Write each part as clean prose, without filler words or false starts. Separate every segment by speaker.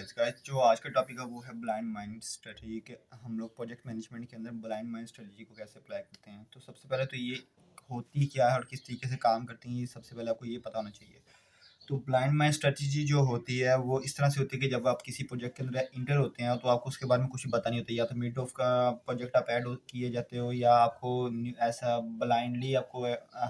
Speaker 1: Guys जो आज का टॉपिक है वो है ब्लाइंड माइंड स्ट्रेटजी के हम लोग प्रोजेक्ट मैनेजमेंट के अंदर ब्लाइंड माइंड स्ट्रेटजी को कैसे अप्लाई करते हैं। तो सबसे पहले तो ये होती क्या है और किस तरीके से काम करती है, ये सबसे पहले आपको ये पता होना चाहिए। तो ब्लाइंड माइंड स्ट्रेटजी जो होती है वो इस तरह से होती है कि जब आप किसी प्रोजेक्ट के अंदर इंटर होते हैं तो आपको उसके बारे में कुछ पता नहीं होता, या तो मिड ऑफ का प्रोजेक्ट आप ऐड किए जाते हो या आपको ऐसा ब्लाइंडली आपको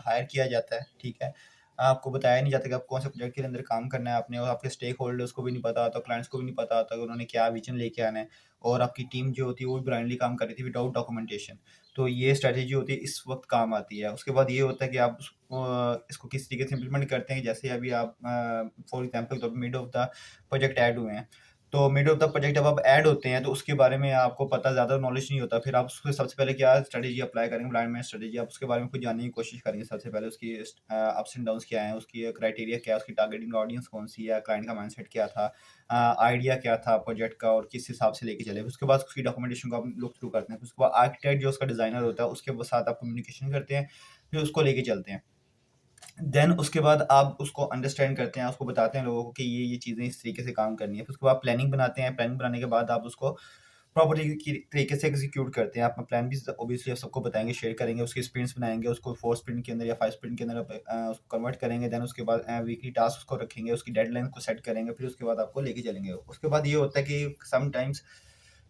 Speaker 1: हायर किया जाता है। ठीक है, आपको बताया नहीं जाता कि आप कौन से प्रोजेक्ट के अंदर काम करना है आपने, और आपके स्टेक होल्डर्स को भी नहीं पता होता, क्लाइंट्स को भी नहीं पता होता कि उन्होंने क्या विजन लेके आना है। और आपकी टीम जो होती है वो ब्लाइंडली काम कर रही थी विदाउट डॉक्यूमेंटेशन। तो ये स्ट्रैटेजी होती है, इस वक्त काम आती है। उसके बाद ये होता है कि आप इसको किस तरीके से इम्प्लीमेंट करते हैं। जैसे अभी आप फॉर एग्जांपल तो mid of the project add हुए हैं, तो मिड ऑफ द प्रोजेक्ट जब आप ऐड होते हैं तो उसके बारे में आपको पता ज़्यादा नॉलेज नहीं होता। फिर आप उसको सबसे पहले क्या स्ट्रेटेजी अप्लाई करेंगे, ब्लाइंड मैन स्ट्रेटेजी, आप उसके बारे में कुछ जानने की कोशिश करेंगे। सबसे पहले उसकी अप्स एंड डाउन्स क्या हैं, उसकी क्राइटेरिया क्या है, उसकी टारगेटिंग ऑडियंस कौन सी है, क्लाइंट का माइंडसेट क्या था, आइडिया क्या था प्रोजेक्ट का और किस हिसाब से लेके चले। उसके बाद उसकी डॉक्यूमेंटेशन को आप लुक थ्रू करते हैं। फिर उसके बाद आर्किटेक्ट जो उसका डिज़ाइनर होता है उसके साथ आप कम्युनिकेशन करते हैं, फिर उसको लेके चलते हैं। देन उसके बाद आप उसको अंडरस्टैंड करते हैं, उसको बताते हैं लोगों को कि ये चीज़ें इस तरीके से काम करनी है। फिर उसके बाद प्लानिंग बनाते हैं, प्लानिंग बनाने के बाद आप उसको प्रॉपर तरीके से एग्जीक्यूट करते हैं। अपना प्लान भी ऑब्वियसली आप सबको बताएँगे, शेयर करेंगे, उसके स्प्रिंट्स बनाएँगे, उसको 4 स्प्रिंट के अंदर या 5 स्प्रिंट के अंदर आप उसको कन्वर्ट करेंगे। देन उसके बाद वीकली टास्क उसको रखेंगे, उसकी डेडलाइन को सेट करेंगे, फिर उसके बाद आपको लेके चलेंगे। उसके बाद ये होता है कि समटाइम्स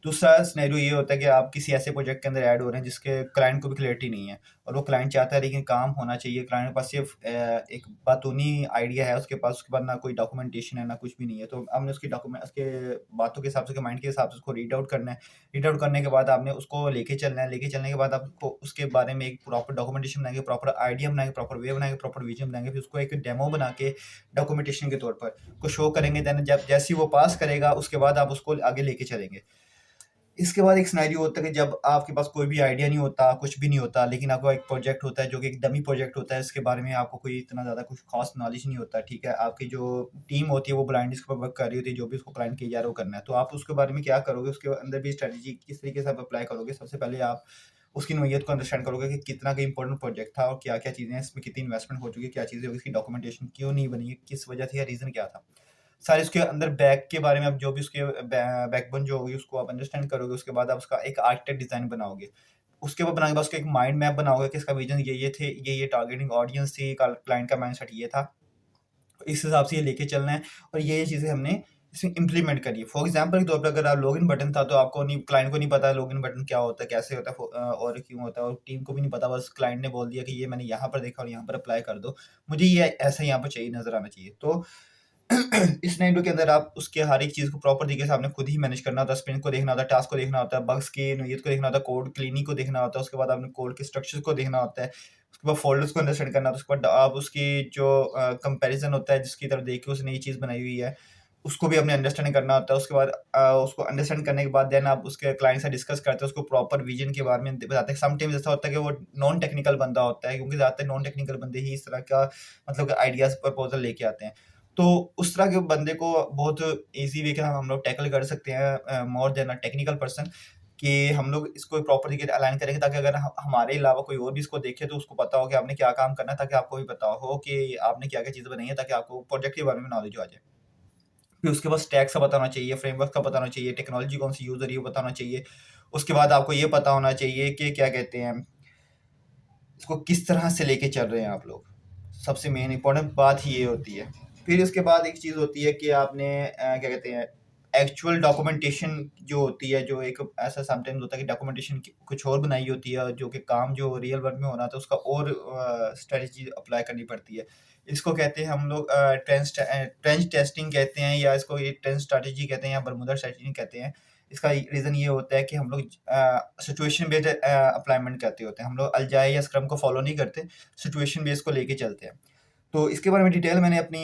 Speaker 1: दूसरा सिनेरियो ये होता है कि आप किसी ऐसे प्रोजेक्ट के अंदर ऐड हो रहे हैं जिसके क्लाइंट को भी क्लैरिटी नहीं है, और वो क्लाइंट चाहता है लेकिन काम होना चाहिए। क्लाइंट के पास सिर्फ एक बातूनी आइडिया है उसके पास, उसके बाद ना कोई डॉक्यूमेंटेशन है ना कुछ भी नहीं है। तो हमने उसकी डॉक्यूमेंट उसके बातों के हिसाब से, माइंड के हिसाब से उसको रीड आउट करना है। रीड आउट करने के बाद आपने उसको लेके चलना है। लेके चलने के बाद आपको उसके बारे में एक प्रॉपर डॉक्यूमेंटेशन बनाएंगे, प्रॉपर आइडिया बनाएंगे, प्रॉपर वे बनाएंगे, प्रॉपर विजन बनाएंगे। फिर उसको एक डेमो बना के डॉक्यूमेंटेशन के तौर पर को शो करेंगे। देन जब जैसे ही वो पास करेगा उसके बाद आप उसको आगे लेके चलेंगे। इसके बाद एक सिनेरियो होता है कि जब आपके पास कोई भी आइडिया नहीं होता, कुछ भी नहीं होता, लेकिन आपका एक प्रोजेक्ट होता है जो कि एक डमी प्रोजेक्ट होता है, इसके बारे में आपको कोई इतना ज़्यादा कुछ खास नॉलेज नहीं होता। ठीक है, आपकी जो टीम होती है वो ब्लाइंड इसके ऊपर वर्क कर रही होती है, जो भी उसको क्लाइंट किया जा रहा है वो करना है। तो आप उसके बारे में क्या करोगे, उसके अंदर भी स्ट्रेटेजी किस तरीके से आप अप्लाई करोगे। सबसे पहले आप उसकी नोयत को अंडरस्टैंड करोगे कि कितना का इंपॉर्टेंट प्रोजेक्ट था और क्या क्या चीज़ें हैं इसमें, कितनी इन्वेस्टमेंट हो चुकी है, क्या चीज़ें होगी, इसकी डॉक्यूमेंटेशन क्यों नहीं बनी है, किस वजह से या रीज़न क्या था। सारे उसके अंदर बैक के बारे में, आप जो भी उसके बैकबोन जो होगी उसको आप अंडरस्टैंड करोगे। उसके बाद आप उसका एक आर्किटेक्ट डिज़ाइन बनाओगे। उसके बाद बनाने के बाद उसका एक माइंड मैप बनाओगे कि इसका विज़न ये थे, ये टारगेटिंग ऑडियंस थी, क्लाइंट का माइंडसेट ये था। इस हिसाब से ये लेके चलना है और ये चीज़ें हमने इसमें इम्प्लीमेंट करी है। फॉर एग्ज़ाम्पल के तौर पे अगर आप लॉगिन बटन था तो आपको नहीं, क्लाइंट को नहीं पता लॉगिन बटन क्या होता है, कैसे होता है, और क्यों होता है, और टीम को भी नहीं पता। बस क्लाइंट ने बोल दिया कि ये मैंने यहाँ पर देखा और यहाँ पर अप्लाई कर दो। मुझे ये ऐसा यहाँ पर चाहिए, नज़र आना चाहिए। तो इस सिनेरियो के अंदर आप उसके हर एक चीज़ को प्रॉपर तरीके से आपने खुद ही मैनेज करना होता है। स्प्रिंट को देखना होता है, टास्क को देखना होता है, बग्स की नोयत को देखना होता है, कोड क्लीनिंग को देखना होता है। उसके बाद आपने कोड के स्ट्रक्चर्स को देखना होता है। उसके बाद फ़ोल्डर्स को अंडरस्टैंड करना होता है। उसके बाद आप उसकी जो कंपैरिज़न होता है जिसकी तरफ देख के उसने नई चीज़ बनाई हुई है, उसको भी आपने अंडरस्टैंड करना होता है। उसके बाद उसको अंडरस्टैंड करने के बाद देन आप उसके क्लाइंट से डिस्कस करते हैं, उसको प्रॉपर विज़न के बारे में बताते हैं। समटाइम्स ऐसा होता है कि वो नॉन टेक्निकल बंदा होता है, क्योंकि ज़्यादातर नॉन टेक्निकल बंदे ही इस तरह का मतलब आइडियाज़ प्रपोज़ल लेके आते हैं। तो उस तरह के बंदे को बहुत ईज़ी वे के हम लोग टैकल कर सकते हैं, more than a technical person, कि हम लोग इसको प्रॉपर तरीके से अलाइन करेंगे ताकि अगर हमारे अलावा कोई और भी इसको देखे तो उसको पता हो कि आपने क्या काम करना है, ताकि आपको भी पता हो कि आपने क्या-क्या चीज़ें बनाई है, ताकि आपको प्रोजेक्ट के बारे में नॉलेज आ जाए। फिर उसके बाद स्टैक का पता होना चाहिए, फ्रेमवर्क का पता होना चाहिए, टेक्नोलॉजी कौन-सी यूज़ हो रही है वो पता होना चाहिए। उसके बाद आपको ये पता होना चाहिए कि क्या कहते हैं, इसको किस तरह से लेके चल रहे हैं आप लोग। सबसे मेन इम्पोर्टेंट बात ही ये होती है। फिर उसके बाद एक चीज़ होती है कि आपने क्या कहते हैं, एक्चुअल डॉक्यूमेंटेशन जो होती है, जो एक ऐसा समटाइम्स होता है कि डॉक्यूमेंटेशन कुछ और बनाई होती है, जो कि काम जो रियल वर्क में होना था उसका और स्ट्रेटजी अप्लाई करनी पड़ती है। इसको कहते हैं हम लोग ट्रेंच टेस्टिंग कहते हैं, या इसको ये ट्रेंच स्ट्रैटेजी कहते हैं, या बरमूडा स्ट्रैटेजी कहते हैं। इसका रीज़न ये होता है कि हम लोग सिचुएशन बेस्ड अप्लाइमेंट करते होते हैं। हम लोग अजाइल या स्क्रम को फॉलो नहीं करते, सिचुएशन बेस को लेके चलते हैं। तो इसके बारे में डिटेल मैंने अपनी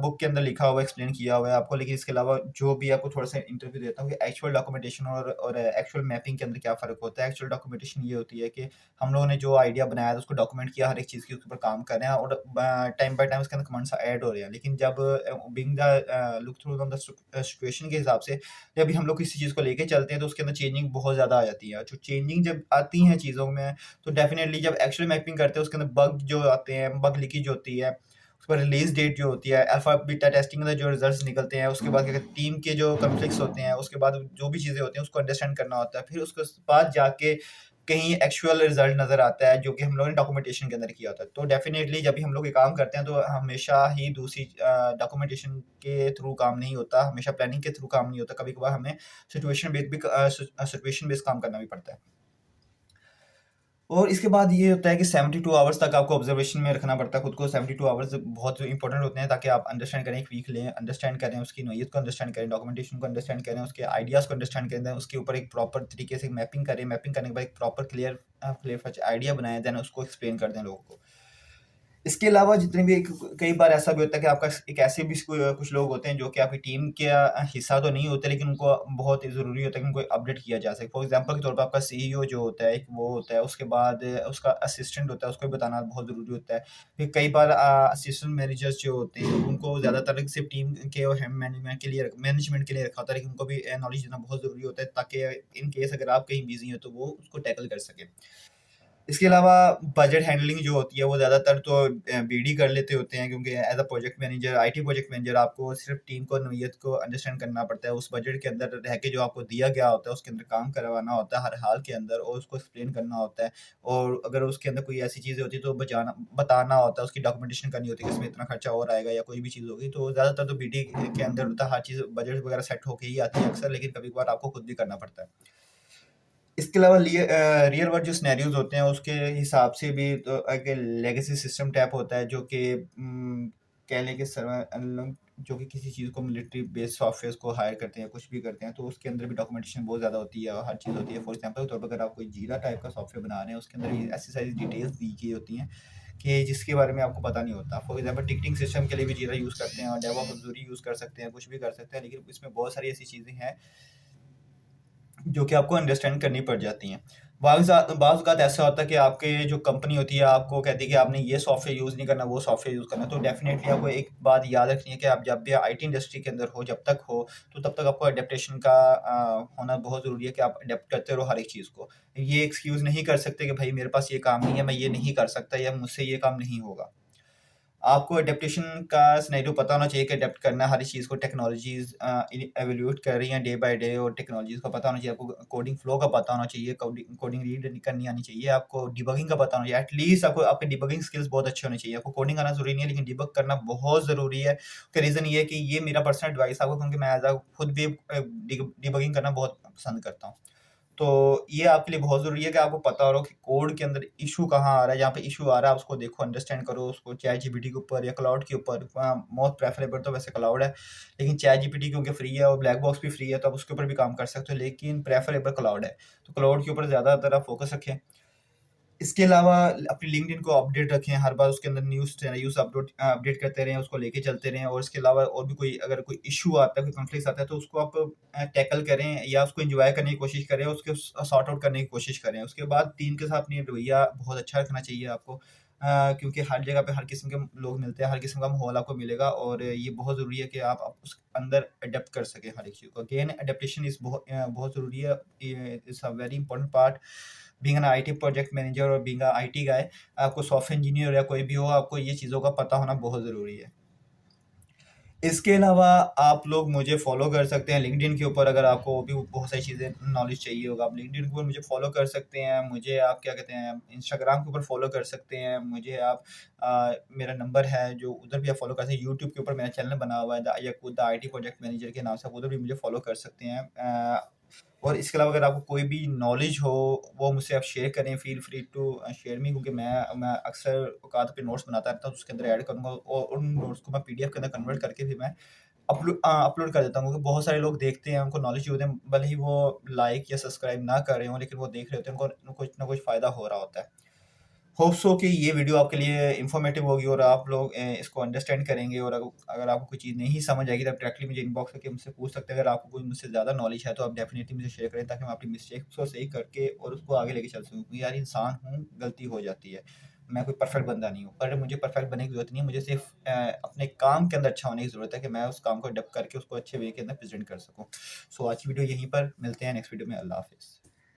Speaker 1: बुक के अंदर लिखा हुआ है, एक्सप्लेन किया हुआ है आपको। लेकिन इसके अलावा जो भी आपको थोड़ा-सा इंटरव्यू देता हूँ कि एक्चुअल डॉक्यूमेंटेशन और एक्चुअल मैपिंग के अंदर क्या फ़र्क होता है। एक्चुअल डॉक्यूमेंटेशन ये होती है कि हम लोगों ने जो आइडिया बनाया था उसको डॉक्यूमेंट किया, हर एक चीज़ के उसके ऊपर काम कर रहे हैं, और टाइम बाय टाइम उसके अंदर कमांड्स ऐड हो रहे हैं। लेकिन जब being the look through on the situation के हिसाब से जब भी हम लोग किसी चीज़ को लेके चलते हैं तो उसके अंदर चेंजिंग बहुत ज़्यादा आ जाती है। जो चेंजिंग जब आती हैं चीज़ों में, तो डेफ़िनिटली जब एक्चुअल मैपिंग करते हैं उसके अंदर बग जो आते हैं, बग लीकेज होती है, उसके बाद रिलीज डेट जो होती है, अल्फा बीटा टेस्टिंग के जो रिजल्ट्स निकलते हैं, उसके बाद क्या कहते हैं टीम के जो कॉन्फ्लिक्ट्स होते हैं, उसके बाद जो भी चीज़ें होती हैं उसको अंडरस्टैंड करना होता है। फिर उसके बाद जाके कहीं एक्चुअल रिजल्ट नज़र आता है जो कि हम लोगों ने डॉक्यूमेंटेशन के अंदर किया होता है। तो डेफिनेटली जब भी हम लोग ये काम करते हैं तो हमेशा ही दूसरी डॉक्यूमेंटेशन के थ्रू काम नहीं होता, हमेशा प्लानिंग के थ्रू काम नहीं होता, कभी कभार हमें सिचुएशन बेस्ड काम करना भी पड़ता है। और इसके बाद ये होता है कि 72 आवर्स तक आपको ऑब्जर्वेशन में रखना पड़ता है खुद को। 72 आवर्स बहुत इंपॉर्टेंट होते हैं ताकि आप अंडरस्टैंड करें, एक वीक लें, अंडरस्टैंड करें उसकी नोयत को, अंडरस्टैंड करें डॉक्यूमेंटेशन को, अंडरस्टैंड करें उसके आइडियाज़ को, अंडरस्टैंड करें, उसके ऊपर एक प्रॉपर तरीके से मैपिंग करें, मैपिंग करने के बाद एक प्रॉपर क्लियर आइडिया बनाएं, देन उसको एक्सप्लेन कर दें लोगों को। इसके अलावा जितने भी कई बार ऐसा भी होता है कि आपका एक ऐसे भी कुछ लोग होते हैं जो कि आपकी टीम का हिस्सा तो नहीं होते, लेकिन उनको बहुत ही ज़रूरी होता है कि उनको अपडेट किया जा सके। फॉर एग्जांपल के तौर पर आपका सीईओ जो होता है, एक वो होता है, उसके बाद उसका असिस्टेंट होता है, उसको भी बताना बहुत ज़रूरी होता है। फिर कई बार असिस्टेंट मैनेजर्स जो होते हैं उनको ज़्यादातर सिर्फ टीम के और मैनेजमेंट के लिए रखा होता है, लेकिन उनको भी नॉलेज देना बहुत ज़रूरी होता है ताकि इन केस अगर आप कहीं बिजी हो तो वो उसको टैकल कर सकें। इसके अलावा बजट हैंडलिंग जो होती है वो ज़्यादातर तो बीडी कर लेते होते हैं, क्योंकि as a project manager, IT project manager, आपको सिर्फ टीम को नोयत को अंडरस्टैंड करना पड़ता है, उस बजट के अंदर रह के जो आपको दिया गया होता है उसके अंदर काम करवाना होता है हर हाल के अंदर, और उसको एक्सप्लेन करना होता है। और अगर उसके अंदर कोई ऐसी चीज़ें होती है तो बताना होता है, उसकी डॉक्यूमेंटेशन करनी होती है कि इसमें इतना खर्चा और आएगा या कोई भी चीज़ होगी। तो ज़्यादातर तो बीडी के अंदर होता है, हर चीज़ बजट वगैरह सेट होके ही आती है अक्सर, लेकिन कभी कभार आपको खुद भी करना पड़ता है। इसके अलावा रियल वर्ल्ड जो सिनेरियोज होते हैं उसके हिसाब से भी तो एक लेगेसी सिस्टम टैप होता है जो कि कह लें कि जो कि किसी चीज़ को मिलिट्री बेस्ड सॉफ्टवेयर को हायर करते हैं, कुछ भी करते हैं, तो उसके अंदर भी डॉक्यूमेंटेशन बहुत ज़्यादा होती है और हर चीज़ होती है। फॉर एग्जांपल तौर पर अगर आप कोई जीरा टाइप का सॉफ्टवेयर बना रहे हैं, उसके अंदर ये ऐसी सारी डिटेल्स दी गई होती हैं कि जिसके बारे में आपको पता नहीं होता। फॉर एग्जांपल टिकटिंग सिस्टम के लिए भी जीरा यूज़ करते हैं और डेवॉप्स अजूरी यूज़ कर सकते हैं, कुछ भी कर सकते हैं, लेकिन इसमें बहुत सारी ऐसी चीज़ें हैं जो कि आपको अंडरस्टैंड करनी पड़ जाती हैं। बाज़ औक़ात ऐसा होता है कि आपके जो कंपनी होती है आपको कहती है कि आपने ये सॉफ्टवेयर यूज़ नहीं करना, वो सॉफ्टवेयर यूज़ करना है। तो डेफ़िनेटली आपको एक बात याद रखनी है कि आप जब भी आईटी इंडस्ट्री के अंदर हो, जब तक हो, तो तब तक आपको एडेप्टेशन का होना बहुत ज़रूरी है कि आप एडेप्ट करते रहो हर एक चीज़ को। ये एक्सक्यूज़ नहीं कर सकते कि भई मेरे पास ये काम नहीं है, मैं ये नहीं कर सकता या मुझसे ये काम नहीं होगा। आपको एडेप्टेशन का सिनेरियो पता होना चाहिए कि अडेप्ट करना है हर चीज़ को। टेक्नोलॉजीज़ एवोल्यूट कर रही हैं डे बाय डे, और टेक्नोलॉजीज़ का पता होना चाहिए आपको, कोडिंग फ्लो का पता होना चाहिए, कोडिंग रीड करनी आनी चाहिए, आपको डिबगिंग का पता होना चाहिए। एटलीस्ट आपको आपके डिबगिंग स्किल्स बहुत अच्छे होने चाहिए। आपको कोडिंग आना ज़रूरी नहीं है, लेकिन डिबग करना बहुत ज़रूरी है। उसका रीज़न ये है कि ये मेरा पर्सनल एडवाइस है आपको, क्योंकि मैं एज़ अ खुद भी डिबगिंग करना बहुत पसंद करता हूँ। तो ये आपके लिए बहुत ज़रूरी है कि आपको पता हो रहा हो कि कोड के अंदर इश्यू कहाँ आ रहा है, जहाँ पे इश्यू आ रहा है आप उसको देखो, अंडरस्टैंड करो उसको। चैटजीपीटी के ऊपर या क्लाउड के ऊपर, मोस्ट प्रेफरेबल तो वैसे क्लाउड है, लेकिन चैटजीपीटी क्योंकि फ्री है और ब्लैक बॉक्स भी फ्री है तो आप उसके ऊपर भी काम कर सकते हो, लेकिन प्रेफरेबल क्लाउड है। तो क्लाउड के ऊपर ज़्यादातर आप फोकस रखें। इसके अलावा अपनी लिंक्डइन को अपडेट रखें, हर बार उसके अंदर न्यूज़ अपडेट करते रहें, उसको लेके चलते रहें। और इसके अलावा और भी कोई अगर कोई इश्यू आता है, कोई कॉन्फ्लिक्ट आता है, तो उसको आप टैकल करें या उसको एन्जॉय करने की कोशिश करें, उसको सॉर्ट आउट करने की कोशिश करें। उसके बाद टीम के साथ अपनी रवैया बहुत अच्छा रखना चाहिए आपको, क्योंकि हर जगह पे हर किस्म के लोग मिलते हैं, हर किस्म का माहौल आपको मिलेगा, और ये बहुत ज़रूरी है कि आप उस अंदर अडेप्ट कर सकें हर एक चीज़ को। अगेन एडेप्टेशन बहुत ज़रूरी है, it's a very important part being an IT project manager और बीइंग अ आईटी गाय। आपको सॉफ्टवेयर इंजीनियर या कोई भी हो, आपको ये चीज़ों का पता होना बहुत ज़रूरी है। इसके अलावा आप लोग मुझे फ़ॉलो कर सकते हैं लिंक्डइन के ऊपर, अगर आपको भी बहुत सारी चीज़ें नॉलेज चाहिए होगा, आप लिंक्डइन के ऊपर मुझे फ़ॉलो कर सकते हैं। मुझे आप क्या कहते हैं इंस्टाग्राम के ऊपर फ़ॉलो कर सकते हैं। मुझे आप मेरा नंबर है जो उधर भी आप फ़ॉलो कर सकते हैं। यूट्यूब के ऊपर मेरा चैनल बना हुआ है द आईटी प्रोजेक्ट मैनेजर के नाम से, आप उधर भी मुझे फ़ॉलो कर सकते हैं। और इसके अलावा अगर आपको कोई भी नॉलेज हो वो मुझसे आप शेयर करें, feel free to share me, क्योंकि मैं अक्सर औकात पे नोट्स बनाता रहता हूँ, उसके अंदर ऐड करूँगा और उन नोट्स को मैं पीडीएफ के अंदर कन्वर्ट करके भी मैं अपलोड कर देता हूँ, क्योंकि बहुत सारे लोग देखते हैं, उनको नॉलेज होते हैं, भले ही वो लाइक या सब्सक्राइब ना कर रहे हों, लेकिन वो देख रहे होते हैं, उनको कुछ ना कुछ फ़ायदा हो रहा होता है। होप सो कि ये वीडियो आपके लिए इन्फॉर्मेटिव होगी और आप लोग इसको अंडरस्टैंड करेंगे। और अगर आपको कोई चीज़ नहीं समझ आएगी तो आप डायरेक्टली मुझे इनबॉक्स करके मुझसे पूछ सकते हैं। अगर आपको कोई मुझसे ज़्यादा नॉलेज है तो आप डेफिनेटली मुझे शेयर करें, ताकि मैं अपनी मिस्टेक्स को सही करके और उसको आगे लेके चल सकूँ, क्योंकि यार इंसान हूँ, गलती हो जाती है। मैं कोई परफेक्ट बंदा नहीं हूँ, पर मुझे परफेक्ट बनने की ज़रूरत नहीं है। मुझे सिर्फ अपने काम के अंदर अच्छा होने की ज़रूरत है कि मैं उस काम को अडॉप्ट करके उसको अच्छे वे के अंदर प्रेज़ेंट कर सकूँ। सो आज की वीडियो यहीं पर, मिलते हैं नेक्स्ट वीडियो में। अल्लाह हाफ़िज़।